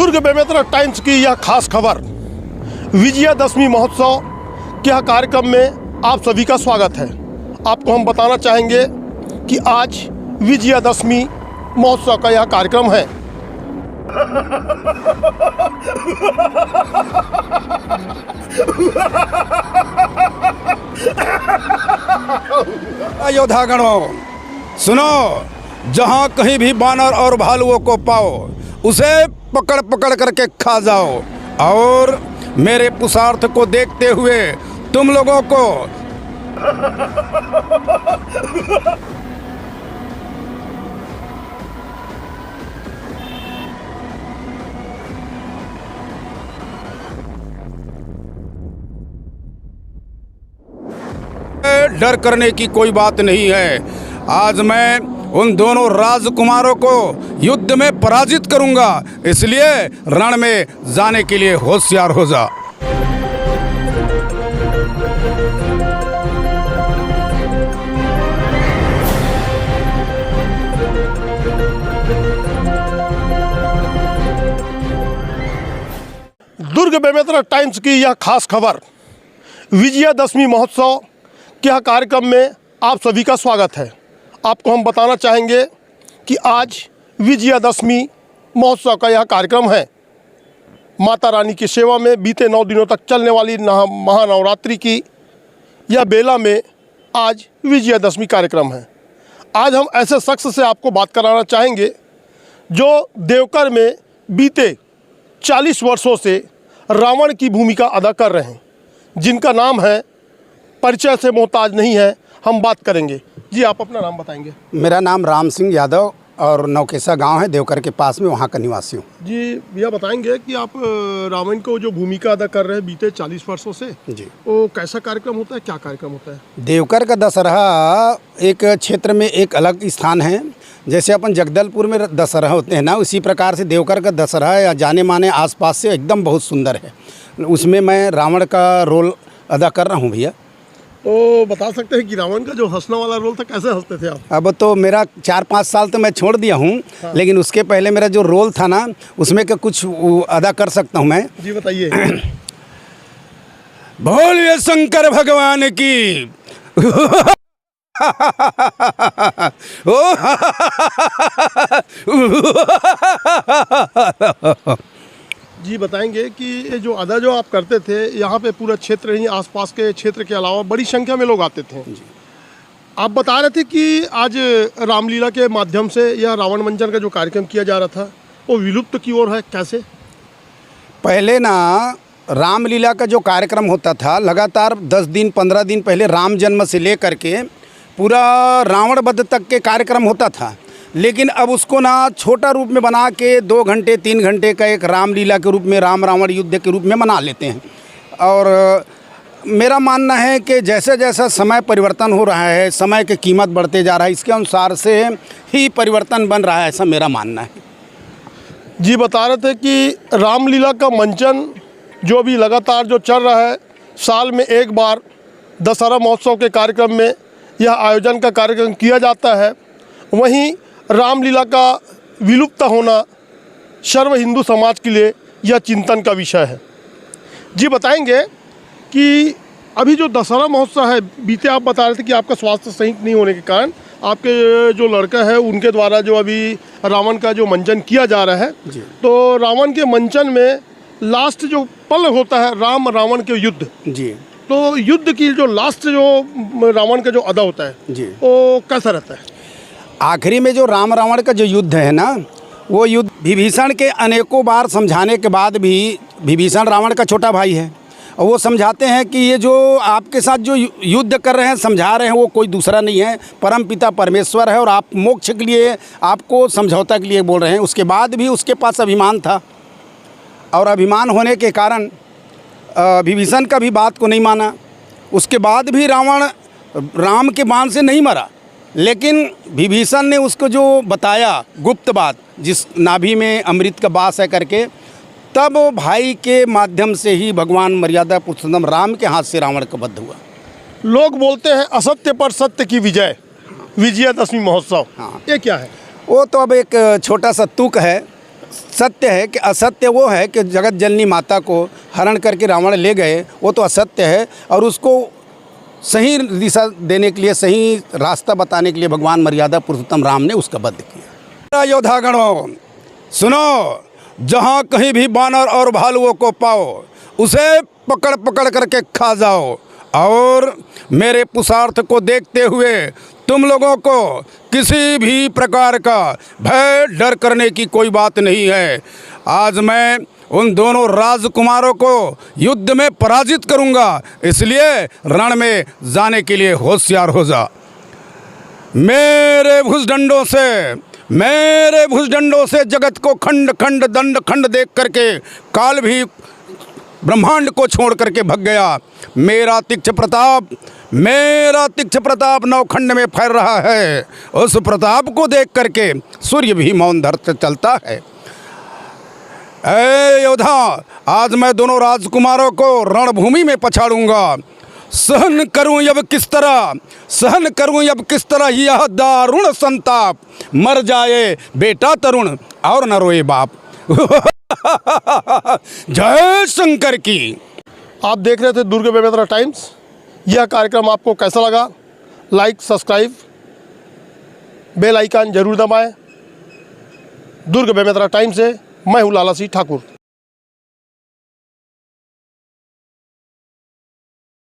दुर्ग Bemetara times की यह खास खबर विजयादशमी महोत्सव के यह कार्यक्रम में आप सभी का स्वागत है। आपको हम बताना चाहेंगे कि आज विजयादशमी महोत्सव का यह कार्यक्रम है। योद्धागणों सुनो, जहां कहीं भी बानर और भालुओं को पाओ उसे पकड़ पकड़ करके खा जाओ। और मेरे पुरुषार्थ को देखते हुए तुम लोगों को डर करने की कोई बात नहीं है। आज मैं उन दोनों राजकुमारों को युद्ध में पराजित करूंगा, इसलिए रण में जाने के लिए होशियार हो जा। दुर्ग बेमेतरा टाइम्स की यह खास खबर विजयादशमी महोत्सव के यह कार्यक्रम में आप सभी का स्वागत है। आपको हम बताना चाहेंगे कि आज विजयादशमी महोत्सव का यह कार्यक्रम है। माता रानी की सेवा में बीते 9 दिनों तक चलने वाली महानवरात्रि की यह बेला में आज विजयादशमी कार्यक्रम है। आज हम ऐसे शख्स से आपको बात कराना चाहेंगे जो देवकर में बीते 40 वर्षों से रावण की भूमिका अदा कर रहे हैं, जिनका नाम है, परिचय से मोहताज नहीं है, हम बात करेंगे। जी, आप अपना नाम बताएंगे। मेरा नाम राम सिंह यादव और नौकेसा गांव है, देवकर के पास में, वहाँ का निवासी हूँ। जी, भैया बताएंगे कि आप रावण को जो भूमिका अदा कर रहे हैं बीते 40 वर्षों से, जी, वो कैसा कार्यक्रम होता है, क्या कार्यक्रम होता है? देवकर का दशहरा एक क्षेत्र में एक अलग स्थान है। जैसे अपन जगदलपुर में दशहरा होते हैं ना, उसी प्रकार से देवकर का दशहरा या जाने माने आसपास से एकदम बहुत सुंदर है। उसमें मैं रावण का रोल अदा कर रहा हूँ भैया। तो बता सकते हैं कि रावण का जो हंसने वाला रोल था, कैसे हंसते थे आप? अब तो मेरा 4-5 साल तो मैं छोड़ दिया हूँ। हाँ। लेकिन उसके पहले मेरा जो रोल था ना, उसमें का कुछ अदा कर सकता हूँ मैं। जी बताइए। बोलिए शंकर भगवान की। जी बताएंगे कि ये जो अदा जो आप करते थे, यहाँ पे पूरा क्षेत्र ही, आसपास के क्षेत्र के अलावा बड़ी संख्या में लोग आते थे। जी। आप बता रहे थे कि आज रामलीला के माध्यम से यह रावण मंचन का जो कार्यक्रम किया जा रहा था वो विलुप्त की ओर है, कैसे? पहले ना रामलीला का जो कार्यक्रम होता था, लगातार 10 दिन 15 दिन पहले राम जन्म से लेकर के पूरा रावण वध तक के कार्यक्रम होता था। लेकिन अब उसको ना छोटा रूप में बना के 2 घंटे 3 घंटे का एक रामलीला के रूप में, राम रावण युद्ध के रूप में मना लेते हैं। और मेरा मानना है कि जैसे जैसा समय परिवर्तन हो रहा है, समय की कीमत बढ़ते जा रहा है, इसके अनुसार से ही परिवर्तन बन रहा है, ऐसा मेरा मानना है। जी बता रहे थे कि रामलीला का मंचन जो अभी लगातार जो चल रहा है, साल में एक बार दशहरा महोत्सव के कार्यक्रम में यह आयोजन का कार्यक्रम किया जाता है। वहीं रामलीला का विलुप्त होना सर्व हिंदू समाज के लिए यह चिंतन का विषय है। जी बताएंगे कि अभी जो दशहरा महोत्सव है, बीते आप बता रहे थे कि आपका स्वास्थ्य सही नहीं होने के कारण आपके जो लड़का है उनके द्वारा जो अभी रावण का जो मंचन किया जा रहा है, तो रावण के मंचन में लास्ट जो पल होता है राम रावण के युद्ध, जी, तो युद्ध की जो लास्ट जो रावण का जो अदा होता है, जी, वो कैसा रहता है? आखिरी में जो राम रावण का जो युद्ध है ना, वो युद्ध विभीषण के अनेकों बार समझाने के बाद भी, विभीषण रावण का छोटा भाई है, और वो समझाते हैं कि ये जो आपके साथ जो युद्ध कर रहे हैं, समझा रहे हैं, वो कोई दूसरा नहीं है, परम पिता परमेश्वर है, और आप मोक्ष के लिए, आपको समझौता के लिए बोल रहे हैं। उसके बाद भी उसके पास अभिमान था, और अभिमान होने के कारण विभीषण का भी बात को नहीं माना। उसके बाद भी रावण राम के बाण से नहीं मरा, लेकिन विभीषण ने उसको जो बताया गुप्त बात, जिस नाभि में अमृत का वास है करके, तब भाई के माध्यम से ही भगवान मर्यादा पुरुषोत्तम राम के हाथ से रावण का वध हुआ। लोग बोलते हैं असत्य पर सत्य की विजय, विजयादशमी महोत्सव, हाँ, ये क्या है? वो तो अब एक छोटा सा तुक है, सत्य है कि असत्य वो है कि जगत जननी माता को हरण करके रावण ले गए, वो तो असत्य है। और उसको सही दिशा देने के लिए, सही रास्ता बताने के लिए भगवान मर्यादा पुरुषोत्तम राम ने उसका वध किया। योद्धागणों सुनो, जहाँ कहीं भी बानर और भालुओं को पाओ उसे पकड़ पकड़ करके खा जाओ, और मेरे पुरुषार्थ को देखते हुए तुम लोगों को किसी भी प्रकार का भय डर करने की कोई बात नहीं है। आज मैं उन दोनों राजकुमारों को युद्ध में पराजित करूंगा, इसलिए रण में जाने के लिए होशियार हो जा। मेरे भुजदंडों से जगत को खंड खंड दंड खंड देख करके काल भी ब्रह्मांड को छोड़ करके भग गया। मेरा तीक्ष्ण प्रताप नौखंड में फैल रहा है। उस प्रताप को देख करके सूर्य भी मौन धरते चलता है। ऐ योद्धा, आज मैं दोनों राजकुमारों को रणभूमि में पछाड़ूंगा। सहन करूं अब किस तरह यह दारुण संताप, मर जाए बेटा तरुण और न रोए बाप। जय शंकर की। आप देख रहे थे दुर्ग बेमेतरा टाइम्स। यह कार्यक्रम आपको कैसा लगा? लाइक, सब्सक्राइब, बेल आइकन जरूर दबाएं। दुर्ग बेमेतरा टाइम्स से मैं हूँ लाला सिंह ठाकुर।